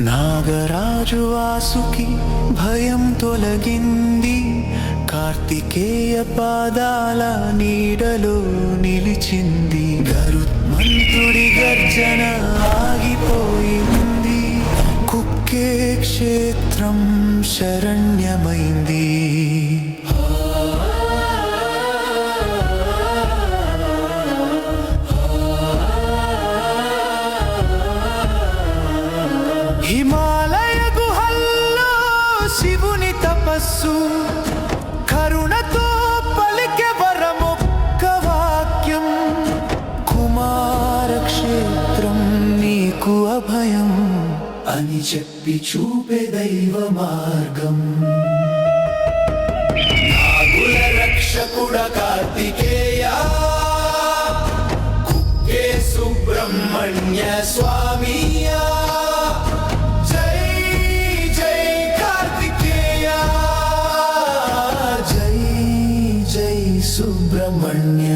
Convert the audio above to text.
నాగరాజు వాసుకి భయం తొలగింది, కార్తికేయ పాదాల నీడలో నిలిచింది. గరుత్మంతుడి గర్జన ఆగిపోయింది, కుక్కే క్షేత్రం శరణ్యమైంది. హిమాలయ గుహల్లో శివుని తపస్సు, కరుణతో పలికే వరమొక్క వాక్యం. కుమార క్షేత్రం నీకు అభయం అని చెప్పి చూపే దైవ మార్గం. నాగుల రక్షకుడ కార్తికేయ, కుక్కే సుబ్రహ్మణ్య స్వామియా, జై జై సుబ్రహ్మణ్య.